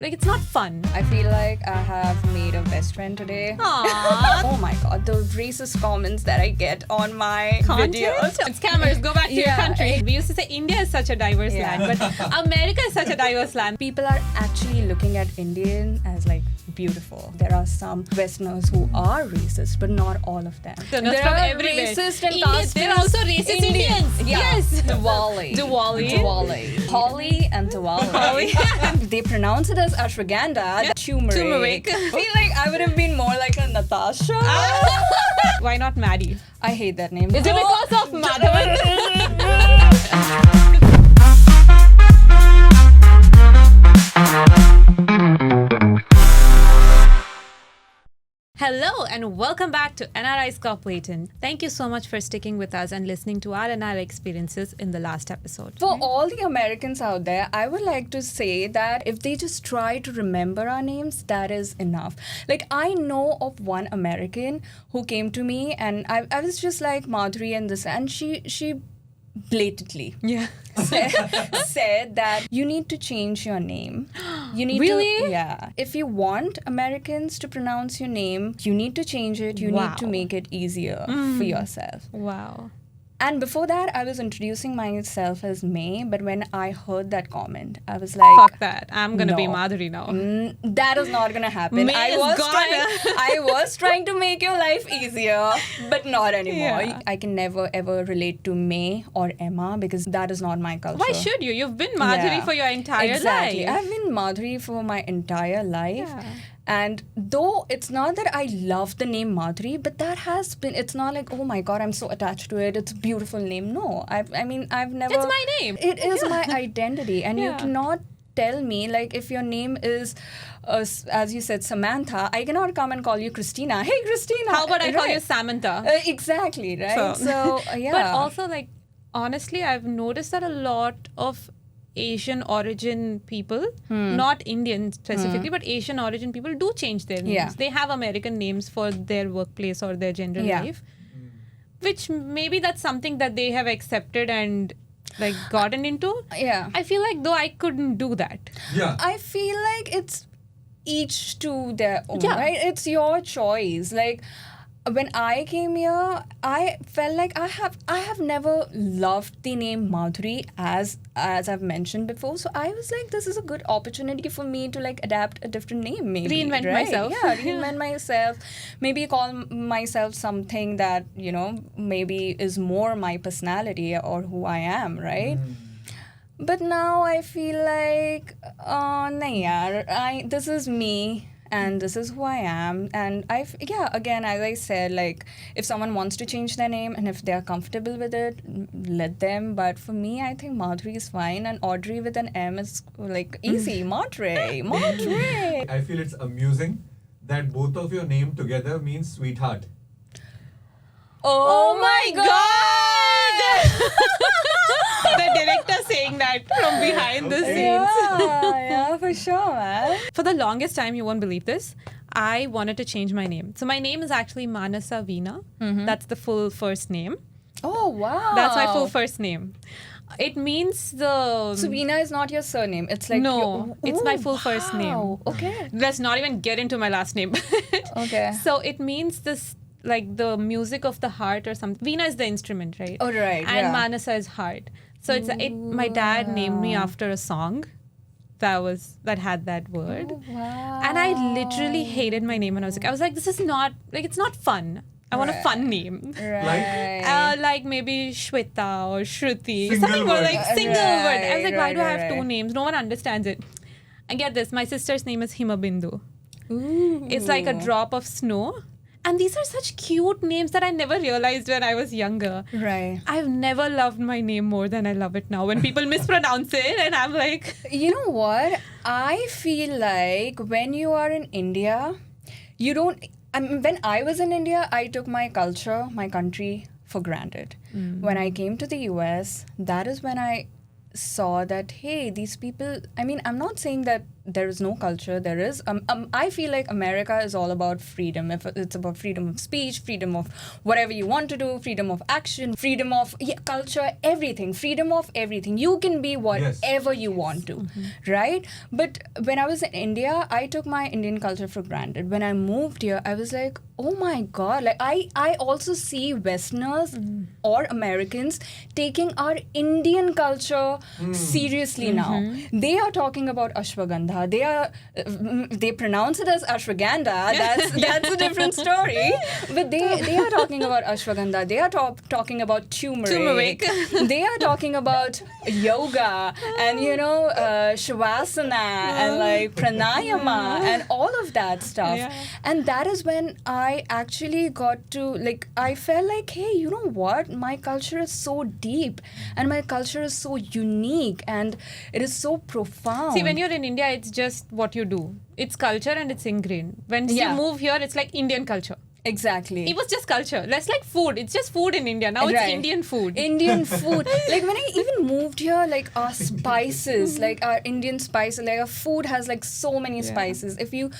Like, it's not fun. I feel like I have made a best friend today. Aww. Oh my god, the racist comments that I get on my videos. Scammers, go back to your Yeah. country. We used to say India is such a diverse land, but America is such a diverse land. People are actually looking at Indian as like beautiful. There are some Westerners who are racist, but not all of them. So not there from are everywhere. racist and Indians, there are also racist Indians. Yeah. Yes. Diwali. Holly and Diwali. They pronounce it as ashwagandha. Yeah. Turmeric. I feel like I would have been more like a Natasha. Why not Maddie? I hate that name. Is it because of Madhuri? Hello and welcome back to NRIs Got Blatant. Thank you so much for sticking with us and listening to our NRI experiences in the last episode. For all the Americans out there, I would like to say that if they just try to remember our names, that is enough. Like, I know of one American who came to me and I was just like, Madhuri and this, and she blatantly said that you need to change your name. You need Really? to, yeah. If you want Americans to pronounce your name, you need to change it. You need to make it easier for yourself. Wow. And before that, I was introducing myself as May, but when I heard that comment, I was like, Fuck that. I'm gonna be no. Madhuri now. That is not gonna happen. May is gone. I was trying to make your life easier, but not anymore. Yeah. I can never ever relate to May or Emma because that is not my culture. Why should you? You've been Madhuri for your entire exactly. life. I've been Madhuri for my entire life. Yeah. And though it's not that I love the name Madhuri, but that has been, it's not like, oh my God, I'm so attached to it. It's a beautiful name. No, I've never. It's my name. It is my identity. And you Yeah. cannot tell me, like, if your name is, as you said, Samantha, I cannot come and call you Christina. Hey, Christina. How about I call Right. you Samantha? Exactly, right? So, yeah. But also, like, honestly, I've noticed that a lot of Asian origin people, not Indian specifically, but Asian origin people do change their names. Yeah. They have American names for their workplace or their general Yeah. life, which maybe that's something that they have accepted and like gotten into. Yeah. I feel like though I couldn't do that. Yeah. I feel like it's each to their own, Yeah. right? It's your choice. Like, when I came here, I felt like I have never loved the name Madhuri as I've mentioned before. So I was like, this is a good opportunity for me to like adapt a different name, maybe Reinvent right? myself. Yeah, reinvent myself. Maybe call myself something that maybe is more my personality or who I am, right? But now I feel like, nahin yaar, this is me. And this is who I am. And again, as I said, like, if someone wants to change their name and if they're comfortable with it, let them. But for me, I think Madhuri is fine. And Audrey with an M is, like, easy. Madhuri. I feel it's amusing that both of your name together means sweetheart. Oh my God! The director saying that from behind the scenes. Yeah, for sure, man. For the longest time, you won't believe this, I wanted to change my name. So my name is actually Manasa Veena. That's the full first name. Oh, wow. That's my full first name. It means the... So Veena is not your surname. It's like No, it's my full first name. Wow. Okay. Let's not even get into my last name. Okay. So it means this, like the music of the heart or something. Veena is the instrument, right? Oh, right. And yeah. Manasa is heart. So my dad named me after a song that had that word. Oh, wow. And I literally hated my name when I was like, this is not, like, it's not fun. I want a fun name. Right. Like maybe Shweta or Shruti. Single Something more word. like single word. I was like, why Right, do I have right, two right. names? No one understands it. And get this, my sister's name is Himabindu. Ooh. It's like a drop of snow. And these are such cute names that I never realized when I was younger. Right. I've never loved my name more than I love it now. When people mispronounce it and I'm like... You know what? I feel like when you are in India, you don't... when I was in India, I took my culture, my country for granted. When I came to the US, that is when I saw that, hey, these people, I mean, I'm not saying that there is no culture. There is. I feel like America is all about freedom. If it's about freedom of speech, freedom of whatever you want to do, freedom of action, freedom of culture, everything, freedom of everything. You can be whatever you want to, right? But when I was in India, I took my Indian culture for granted. When I moved here, I was like, oh my God, like I also see Westerners or Americans taking our Indian culture seriously now. They are talking about ashwagandha. They pronounce it as ashwagandha. That's a different story. But they are talking about ashwagandha. They are talking about turmeric. They are talking about yoga and shavasana and like pranayama and all of that stuff. Yeah. And that is when I actually got to, like, I felt like, hey, you know what? My culture is so deep and my culture is so unique and it is so profound. See, when you're in India, it's just what you do. It's culture and it's ingrained. When you move here, it's like Indian culture. Exactly. It was just culture. That's like food. It's just food in India. Now it's Indian food. Indian food. Like when I even moved here, like our spices, like our Indian spices, like our food has like so many spices. If you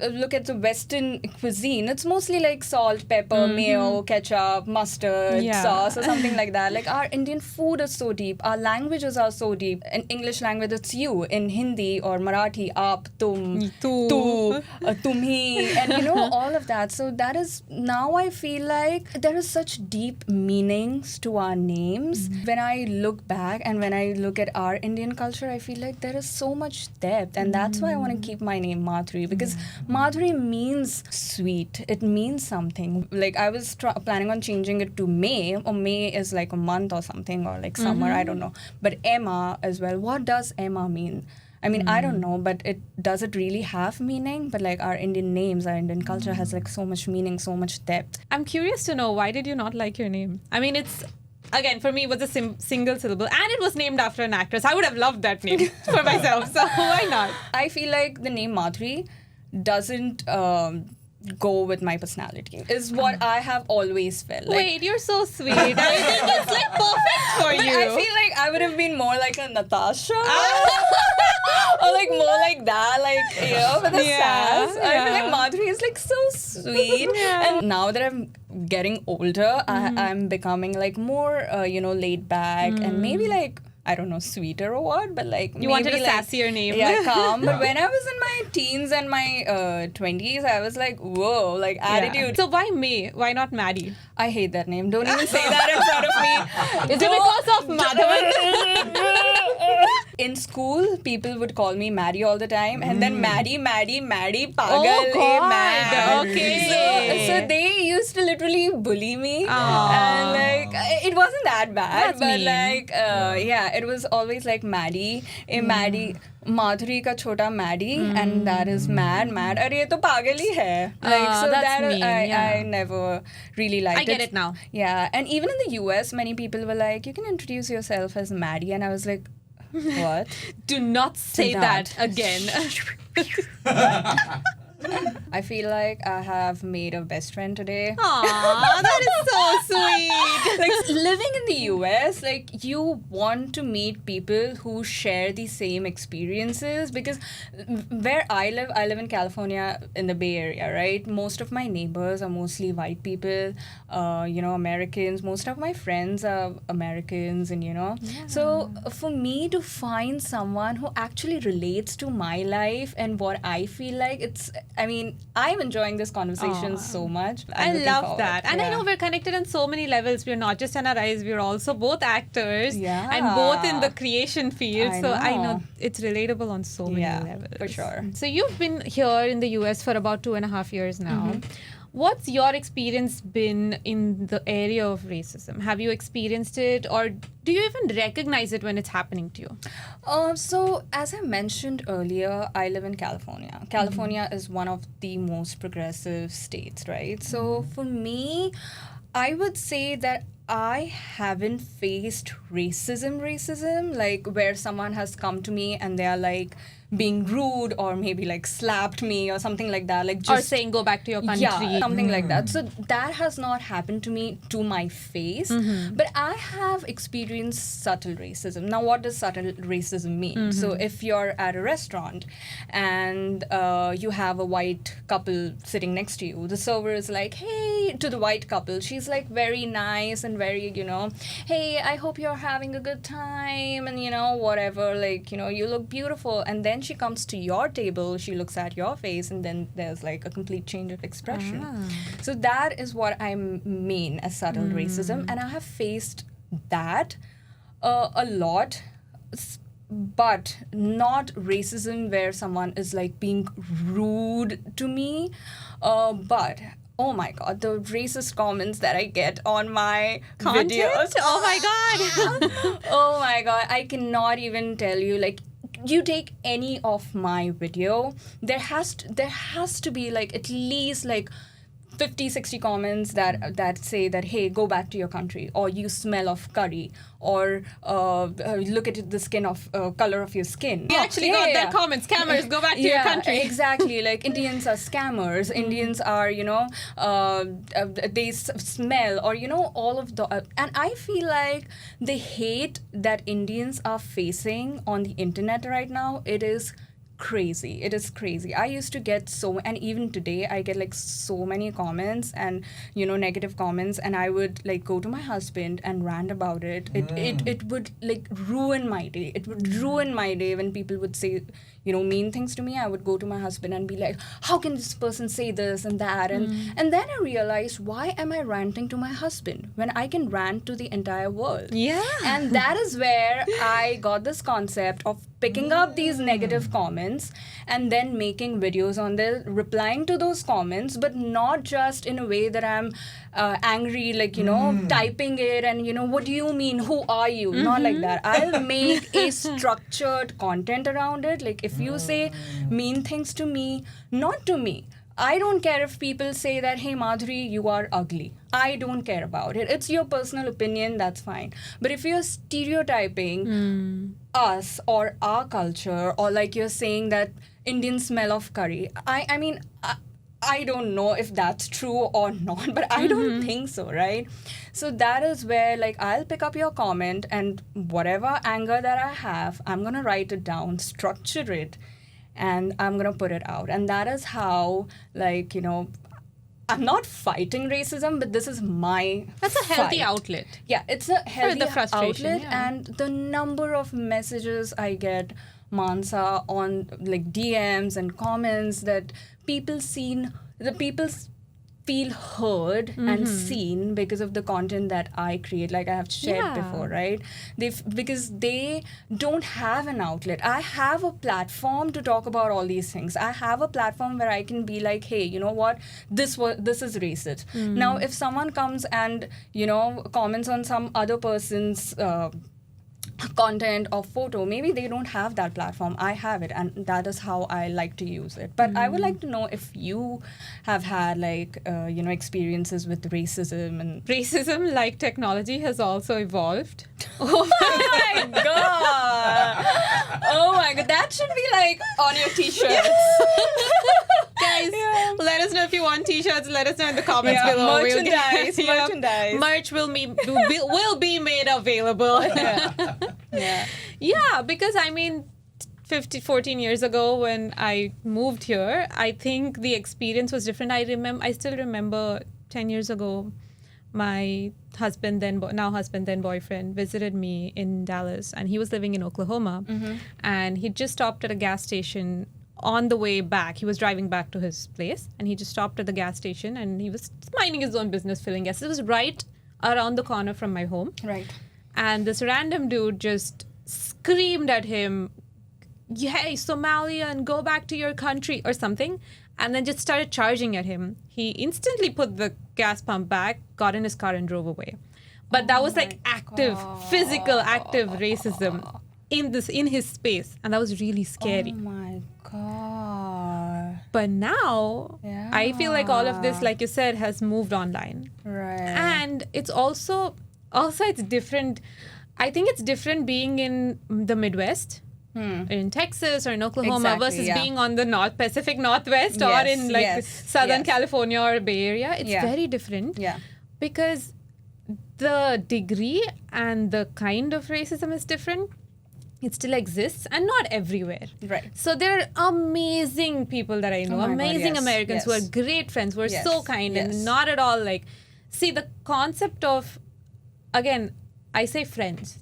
look at the Western cuisine, it's mostly like salt, pepper, mayo, ketchup, mustard, sauce or something like that. Like our Indian food is so deep. Our languages are so deep. In English language, it's you. In Hindi or Marathi, aap, tum, tu, tumhi, and all of that. So that is, now I feel like there is such deep meanings to our names. When I look back and when I look at our Indian culture, I feel like there is so much depth. And that's why I want to keep my name Madhuri, because Madhuri means sweet. It means something. Like I was planning on changing it to May, or May is like a month or something, or like summer, I don't know. But Emma as well. What does Emma mean? I mean, I don't know, but does it really have meaning? But like our Indian names, our Indian culture has like so much meaning, so much depth. I'm curious to know, why did you not like your name? I mean, it's, again, for me, it was a single syllable. And it was named after an actress. I would have loved that name for myself. So why not? I feel like the name Madhuri doesn't go with my personality, is what I have always felt. Like, wait, you're so sweet. I think it's like perfect for but you. I feel like I would have been more like a Natasha. Or like more like that, like, with the sass. I feel like Madhuri is like so sweet. And now that I'm getting older, I'm becoming like more, laid back and maybe like, I don't know, sweeter or what, but like you wanted a sassier name. Yeah, calm. But when I was in my teens and my 20s, I was like, whoa, like attitude. So why May? Why not Maddie? I hate that name. Don't even say that in front of me. Is it because of Madhavan? In school, people would call me Maddie all the time, and then Maddie, pagal, Oh God. mad. Okay. So they used to literally bully me, and like it wasn't that bad, That's but mean. like it was always like Maddie, Maddie. Madhuri ka chota Maddie, and that is mad. Arre, ye to pagal hi hai. Like, so that's that mean, I never really liked I get it now. Yeah, and even in the US, many people were like, you can introduce yourself as Maddie, and I was like, what? Do not say that again. I feel like I have made a best friend today. Aww, that is so sweet. Like living in the US, like you want to meet people who share the same experiences, because where I live in California in the Bay Area, right? Most of my neighbors are mostly white people, Americans. Most of my friends are Americans, and So for me to find someone who actually relates to my life and what I feel like, I'm enjoying this conversation so much. I love that. And I know we're connected on so many levels. We're not just NRIs, we're also both actors and both in the creation field. I know it's relatable on so many levels. For sure. So you've been here in the US for about 2.5 years now. What's your experience been in the area of racism? Have you experienced it, or do you even recognize it when it's happening to you? So, as I mentioned earlier, I live in California. California is one of the most progressive states, right? So, for me, I would say that I haven't faced racism, like where someone has come to me and they are like being rude or maybe like slapped me or something like that. Like Or just saying go back to your country. yeah, something like that. So that has not happened to me to my face, but I have experienced subtle racism. Now, what does subtle racism mean? So if you're at a restaurant and you have a white couple sitting next to you, the server is like, hey, to the white couple, she's like very nice and very, hey, I hope you're having a good time and, whatever, like, you look beautiful. And then she comes to your table, she looks at your face, and then there's like a complete change of expression. So that is what I mean as subtle racism, and I have faced that a lot, but not racism where someone is like being rude to me, but oh my god, the racist comments that I get on my videos. Oh my god. Oh my god, I cannot even tell you. Like, you take any of my video, there has to be like at least like 50-60 comments that say that, hey, go back to your country, or you smell of curry, or look at the skin of color of your skin. We actually got that comment. Scammers, go back to your country. Exactly. Like, Indians are scammers. Indians are, they smell, or, all of the... and I feel like the hate that Indians are facing on the internet right now, it is crazy. It is crazy. I used to get and even today I get like so many comments and negative comments, and I would like go to my husband and rant about it. It would like ruin my day. It would ruin my day when people would say mean things to me. I would go to my husband and be like, how can this person say this and that? And then I realized, why am I ranting to my husband when I can rant to the entire world? Yeah. And that is where I got this concept of picking up these negative comments and then making videos on there, replying to those comments, but not just in a way that I'm angry, like, typing it and, what do you mean? Who are you? Not like that. I'll make a structured content around it. Like, if you say mean things to me, not to me. I don't care if people say that, hey, Madhuri, you are ugly. I don't care about it. It's your personal opinion, that's fine. But if you're stereotyping us or our culture, or like you're saying that Indians smell of curry, I mean, I don't know if that's true or not, but I don't think so, right? So that is where, like, I'll pick up your comment, and whatever anger that I have, I'm going to write it down, structure it, and I'm going to put it out. And that is how, like, I'm not fighting racism, but this is my That's a healthy fight. outlet. Yeah, it's a healthy the frustration, outlet. yeah. And the number of messages I get, Manasa, on like DMs and comments that people feel heard and seen because of the content that I create, like I have shared before, right? Because they don't have an outlet. I have a platform to talk about all these things. I have a platform where I can be like, hey, you know what? This is racist. Now, if someone comes and, comments on some other person's content or photo, maybe they don't have that platform. I have it, and that is how I like to use it. But I would like to know if you have had like experiences with racism. And Racism, like technology, has also evolved. oh my god, oh my god, that should be like on your t-shirts. Guys, let us know if you want t-shirts. Let us know in the comments below. Merchandise. Merch will be made available. Yeah, because I mean, 14 years ago when I moved here, I think the experience was different. I still remember 10 years ago, my husband, then boyfriend, visited me in Dallas, and he was living in Oklahoma, and he just stopped at a gas station on the way back. He was driving back to his place, and he just stopped at the gas station, and he was minding his own business, filling gas. It was right around the corner from my home. Right. And this random dude just screamed at him, hey, Somalian, go back to your country, or something, and then just started charging at him. He instantly put the gas pump back, got in his car, and drove away. But that was like physical racism in his space, and that was really scary. Oh my god. But now, I feel like all of this, like you said, has moved online. Right. And it's also also it's different. I think it's different being in the Midwest, in Texas or in Oklahoma, Exactly, versus yeah. being on the Pacific Northwest or Yes, in like yes, Southern yes. California or Bay Area. It's Yeah. very different. Yeah. Because the degree and the kind of racism is different. It still exists and not everywhere. Right. So there are amazing people that I know, Oh my God, amazing yes, Americans who yes. are great friends, who are Yes, so kind yes. and not at all like, see the concept of, again, I say friends.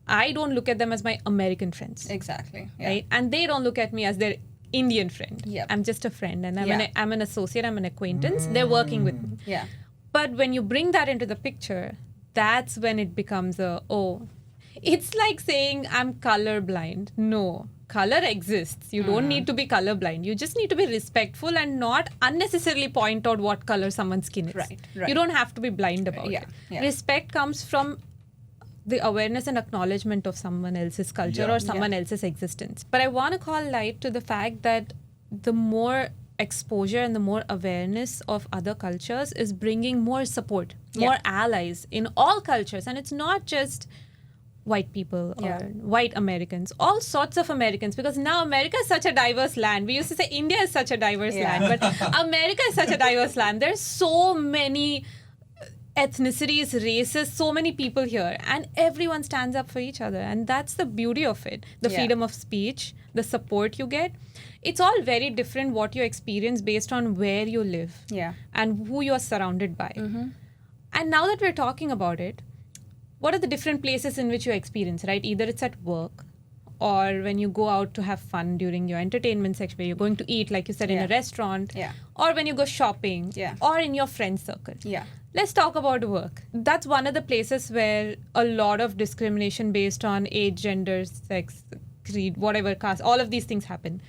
I don't look at them as my American friends. Exactly. Yeah. Right? And they don't look at me as their Indian friend. Yep. I'm just a friend and Yeah. I'm an associate, I'm an acquaintance. They're working with me. Yeah. But when you bring that into the picture, that's when it becomes it's like saying I'm colorblind. No, color exists. You don't need to be colorblind. You just need to be respectful and not unnecessarily point out what color someone's skin is. Right. You don't have to be blind about Yeah, it. yeah. Respect comes from the awareness and acknowledgement of someone else's culture Yeah. or someone else's existence. But I want to call light to the fact that the more exposure and the more awareness of other cultures is bringing more support, more allies in all cultures. And it's not just white people or white Americans, all sorts of Americans, because now America is such a diverse land. We used to say India is such a diverse land, but America is such a diverse land. There's so many ethnicities, races, so many people here, and everyone stands up for each other. And that's the beauty of it. The freedom of speech, the support you get. It's all very different what you experience based on where you live and who you're surrounded by. And now that we're talking about it, what are the different places in which you experience, right? Either it's at work or when you go out to have fun during your entertainment section, where you're going to eat, like you said, in a restaurant, or when you go shopping, or in your friend circle. Let's talk about work. That's one of the places where a lot of discrimination based on age, gender, sex, creed, whatever, caste, all of these things happen.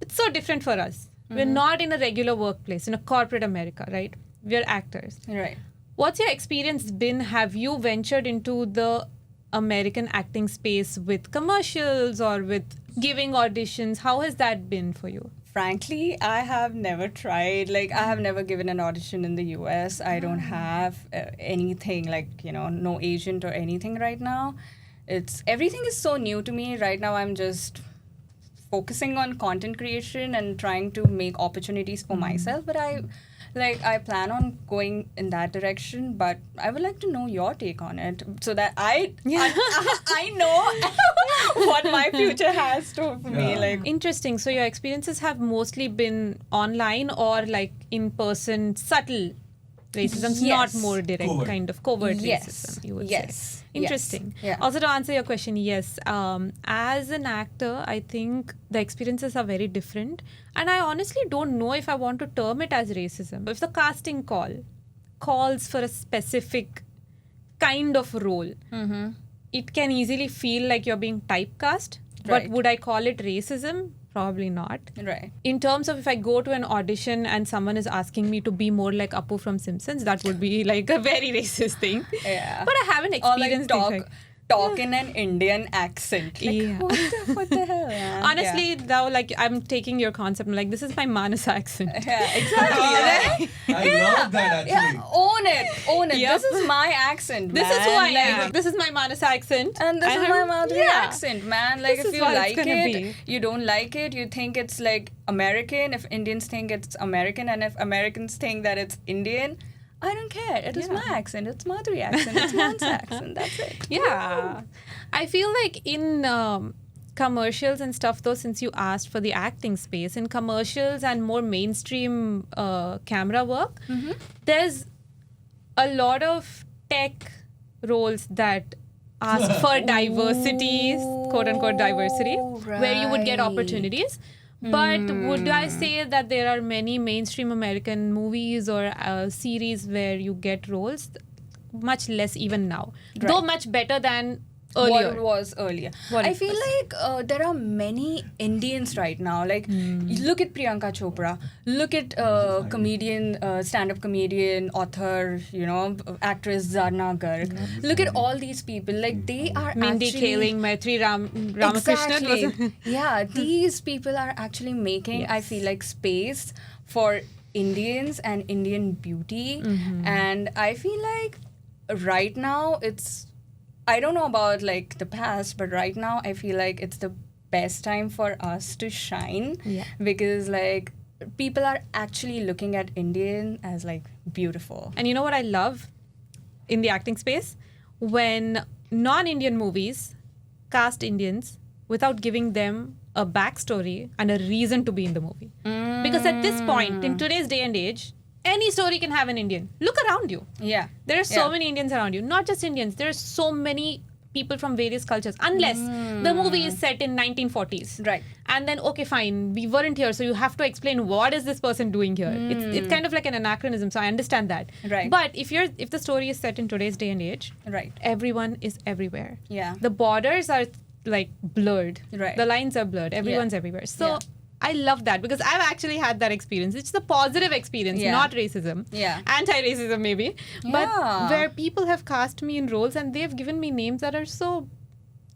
It's so different for us. We're not in a regular workplace, in a corporate America, right? We're actors. Right. What's your experience been? Have you ventured into the American acting space with commercials or with giving auditions? How has that been for you? Frankly, I have never tried. Like, I have never given an audition in the US. I don't have anything like, no agent or anything right now. Everything is so new to me. Right now, I'm just focusing on content creation and trying to make opportunities for myself. But I plan on going in that direction, but I would like to know your take on it so that I know what my future has to for me. Like, interesting. So your experiences have mostly been online or like in person, subtle racism, not more direct, Covert. kind of covert Yes. racism, you would Yes. say. Interesting. Yes. Yeah. Also, to answer your question, yes. As an actor, I think the experiences are very different. And I honestly don't know if I want to term it as racism. If the casting calls for a specific kind of role, it can easily feel like you're being typecast. Right. But would I call it racism? Probably not. right. In terms of if I go to an audition and someone is asking me to be more like Apu from Simpsons, that would be like a very racist thing. Yeah. But I haven't Or like experienced it. talk in an Indian accent. Like, what the hell, man? Honestly, though, like I'm taking your concept. I'm like, this is my Manasa accent. Yeah, exactly. I love that actually. Yeah, own it. Yep. This is my accent, This man. is who I Like, am. This is my Manasa accent. And this is my Madhuri accent, man. Like, This if is you what it's like gonna it, be. you don't like it, you think it's like American. If Indians think it's American, and if Americans think that it's Indian, I don't care. It is my accent. It's Madhuri accent. It's Man's accent. That's it. Yeah. I feel like in commercials and stuff, though, since you asked for the acting space, in commercials and more mainstream camera work, there's a lot of tech roles that ask for diversity, quote unquote diversity, where you would get right. opportunities. But would I say that there are many mainstream American movies or series where you get roles? Much less even now. Though much better than earlier. What it was earlier. What I it feel was. like there are many Indians right now. Like, look at Priyanka Chopra. Look at comedian, stand-up comedian, author, actress Zarna Garg. Look at all these people. Like, they are Mindy actually... Kaling, Maitri Ramakrishnan. Exactly. Yeah, these people are actually making, I feel like, space for Indians and Indian beauty. And I feel like right now I don't know about like the past, but right now I feel like it's the best time for us to shine. Yeah. Because like people are actually looking at Indian as like beautiful. And you know what I love in the acting space? When non-Indian movies cast Indians without giving them a backstory and a reason to be in the movie. Because at this point, in today's day and age, any story can have an Indian. Look around you. Yeah. There are so many Indians around you. Not just Indians. There are so many people from various cultures. Unless the movie is set in 1940s. Right. And then, okay, fine, we weren't here, so you have to explain what is this person doing here. It's kind of like an anachronism, so I understand that. Right. But if the story is set in today's day and age, Right. everyone is everywhere. Yeah. The borders are like blurred. Right. The lines are blurred. Everyone's everywhere. So Yeah. I love that because I've actually had that experience. It's the positive experience, Yeah. not racism. Yeah. Anti-racism maybe. But Yeah. where people have cast me in roles and they've given me names that are so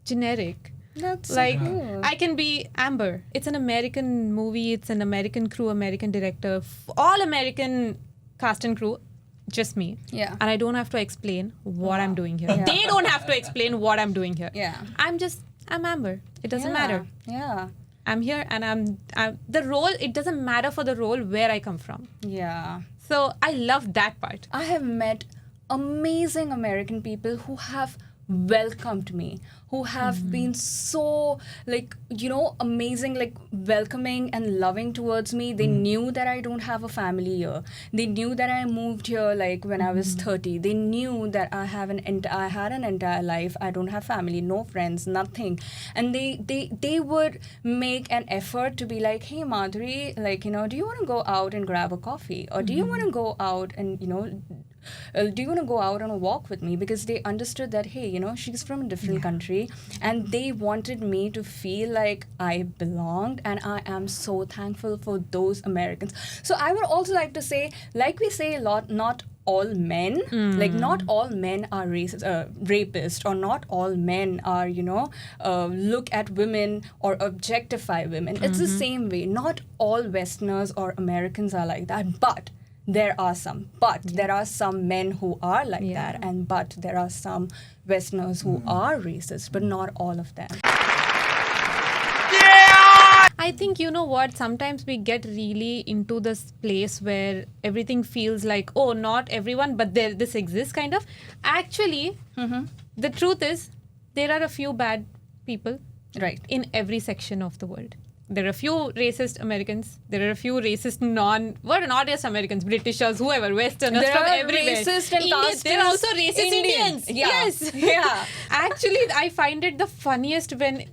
generic. That's Like, cool. I can be Amber. It's an American movie. It's an American crew, American director. All American cast and crew. Just me. Yeah. And I don't have to explain what I'm doing here. Yeah. They don't have to explain what I'm doing here. Yeah. I'm Amber. It doesn't Yeah. matter. Yeah. I'm here and I'm the role, it doesn't matter for the role where I come from. Yeah. So I love that part. I have met amazing American people who have welcomed me, who have been so like, you know, amazing, like welcoming and loving towards me. They knew that I don't have a family here. They knew that I moved here like when I was 30. They knew that I had an entire life. I don't have family, no friends, nothing. And they would make an effort to be like, hey Madhuri, like, you know, do you want to go out and grab a coffee? Or do you want to go out and, you know, do you want to go out on a walk with me? Because they understood that, hey, you know, she's from a different country, and they wanted me to feel like I belonged, and I am so thankful for those Americans. So I would also like to say, like we say a lot, not all men, like not all men are rapists, or not all men are, you know, look at women or objectify women. It's the same way. Not all Westerners or Americans are like that, but there are some. But there are some men who are like that, and but there are some Westerners who are racist, but not all of them. I think, you know what, sometimes we get really into this place where everything feels like, oh, not everyone, but this exists kind of. Actually, the truth is, there are a few bad people Right. in every section of the world. There are a few racist Americans. There are a few racist not just Americans, Britishers, whoever, Westerners There from are everywhere. racist and Indians, there are also racist Indians. Yeah. Yes. Yeah. Actually, I find it the funniest when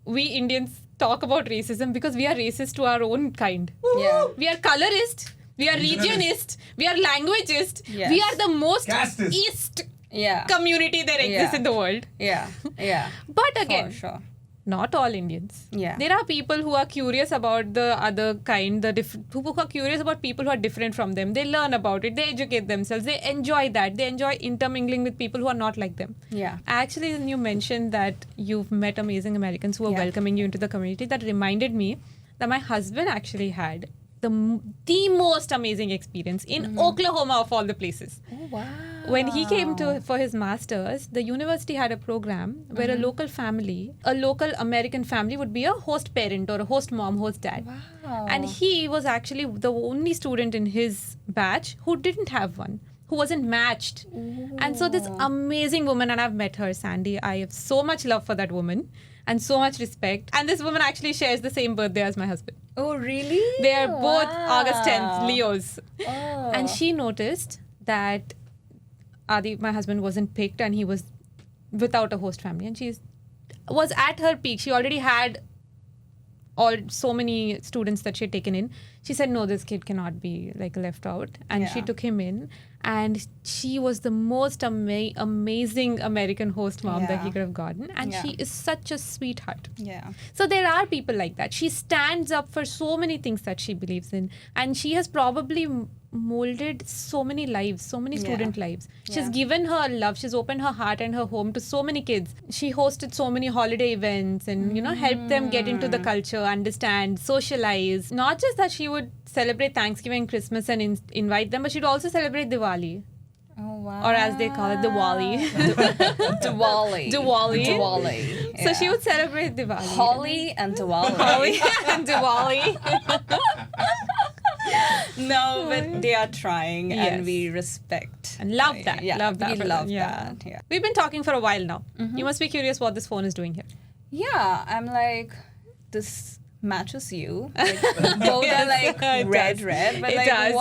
we Indians talk about racism because we are racist to our own kind. Yeah. We are colorist. We are regionist. We are languageist. Yes. We are the most Casteist. east Yeah. community there exists Yeah. in the world. Yeah. Yeah. But again, For sure. not all Indians. Yeah. There are people who are curious about the other kind, who are curious about people who are different from them. They learn about it. They educate themselves. They enjoy that. They enjoy intermingling with people who are not like them. Yeah. Actually, when you mentioned that you've met amazing Americans who are welcoming you into the community, that reminded me that my husband actually had the most amazing experience in Oklahoma of all the places. Oh, wow. When he came for his master's, the university had a program where a local American family would be a host parent or a host mom, host dad. Wow. And he was actually the only student in his batch who didn't have one, who wasn't matched. And so this amazing woman, and I've met her, Sandy, I have so much love for that woman and so much respect. And this woman actually shares the same birthday as my husband. Oh, really? They are both Wow. August 10th, Leos. Oh. And she noticed that Adi, my husband, wasn't picked and he was without a host family. And she was at her peak. She already had so many students that she had taken in. She said, no, this kid cannot be like left out. And she Yeah. took him in. And she was the most amazing American host mom that he Yeah. could have gotten. And Yeah. she is such a sweetheart. Yeah. So there are people like that. She stands up for so many things that she believes in. And she has probably molded so many lives, so many student lives. She's given her love. She's opened her heart and her home to so many kids. She hosted so many holiday events and, you know, helped them get into the culture, understand, socialize. Not just that she would celebrate Thanksgiving, Christmas and invite them, but she'd also celebrate Diwali. Oh, wow. or as they call it, Diwali. Diwali. Diwali. Diwali. So yeah. she would celebrate Diwali. Holly and Diwali. Holly and Diwali. No, but they are trying Yes. and we respect. And love that. Yeah, Love that. we for love them. Yeah. that. Yeah. We've been talking for a while now. You must be curious what this phone is doing here. Yeah, I'm like, this matches you. Like, both are like It red, does. but It like does.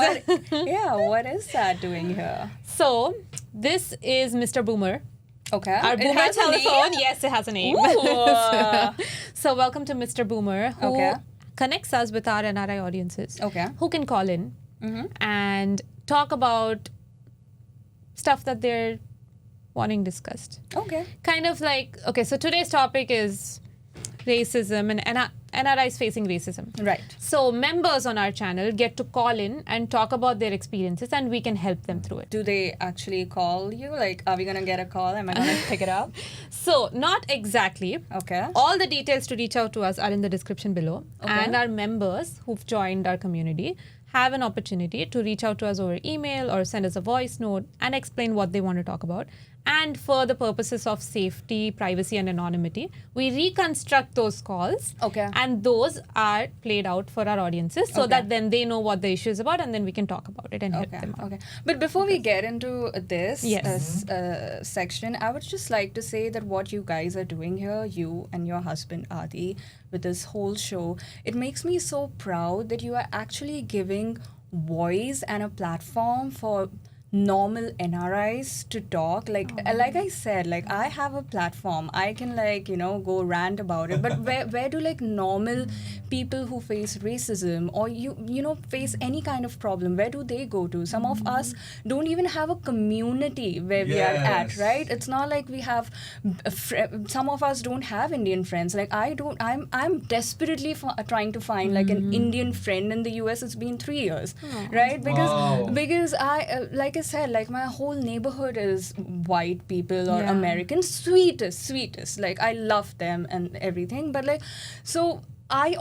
what is that doing here? So, this is Mr. Boomer. Okay. Our It Boomer has a name? telephone. Yes, it has a name. Ooh. So, welcome to Mr. Boomer, who Okay. connects us with our NRI audiences. Okay. Who can call in Mm-hmm. and talk about stuff that they're wanting discussed. Okay. Kind of like, okay, so today's topic is racism and NRIs facing racism. Right. So members on our channel get to call in and talk about their experiences and we can help them through it. Do they actually call you? Like, are we going to get a call? Am I going to pick it up? So not exactly. Okay. All the details to reach out to us are in the description below. Okay. And our members who've joined our community have an opportunity to reach out to us over email or send us a voice note and explain what they want to talk about. And for the purposes of safety, privacy, and anonymity, we reconstruct those calls. Okay. And those are played out for our audiences so Okay. that then they know what the issue is about and then we can talk about it and help Okay. them out. Okay. But before we get into this Yes. section, I would just like to say that what you guys are doing here, you and your husband Adi, with this whole show, it makes me so proud that you are actually giving voice and a platform for normal NRIs to talk. Like I said, like I have a platform. I can go rant about it. But where do like normal people who face racism or face any kind of problem, where do they go to? Some of us don't even have a community where we are at, Yes. right? It's not like we have some of us don't have Indian friends. Like I'm desperately trying to find like an Indian friend in the US. It's been 3 years, right? Because I like I said, like my whole neighborhood is white people or Yeah. Americans, sweetest. Like I love them and everything, but like so I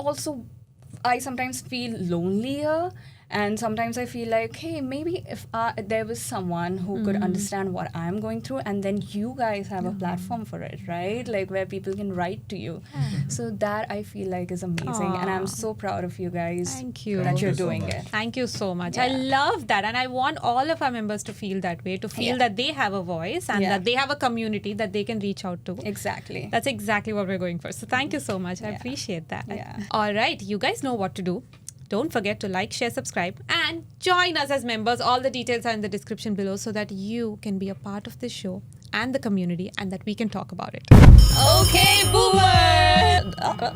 sometimes feel lonelier. And sometimes I feel like, hey, maybe if there was someone who could understand what I'm going through, and then you guys have a platform for it, right? Like where people can write to you. So that I feel like is amazing. And I'm so proud of you guys Thank you. that Thank you're you so doing much. it. Thank you so much. Yeah. I love that. And I want all of our members to feel that way, to feel Yeah. that they have a voice and Yeah. that they have a community that they can reach out to. Exactly. That's exactly what we're going for. So thank you so much. I Yeah. appreciate that. Yeah. All right. You guys know what to do. Don't forget to like, share, subscribe, and join us as members. All the details are in the description below so that you can be a part of this show and the community and that we can talk about it. Okay, Boomer! What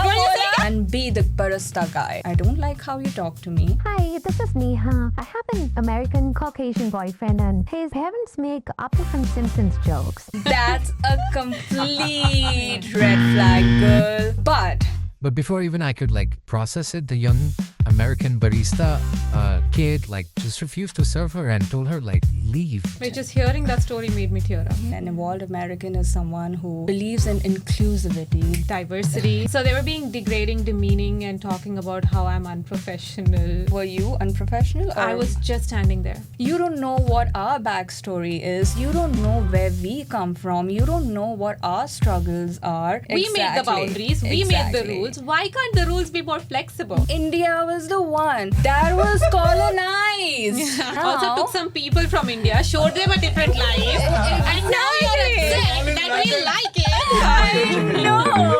were you saying? And be the barista guy. I don't like how you talk to me. Hi, this is Neha. I have an American Caucasian boyfriend and his parents make Apu from Simpsons jokes. That's a complete red flag, girl. But before even I could process it, the young American barista kid just refused to serve her and told her leave. Wait, just hearing that story made me tear up. An evolved American is someone who believes in inclusivity. Diversity. So they were being degrading, demeaning, and talking about how I'm unprofessional. Were you unprofessional? Or I was just standing there. You don't know what our backstory is. You don't know where we come from. You don't know what our struggles are. We made the boundaries. We made the rules. Why can't the rules be more flexible? India was the one that was colonized. Also took some people from India, showed them a different life, and now you're upset that we like it. I know.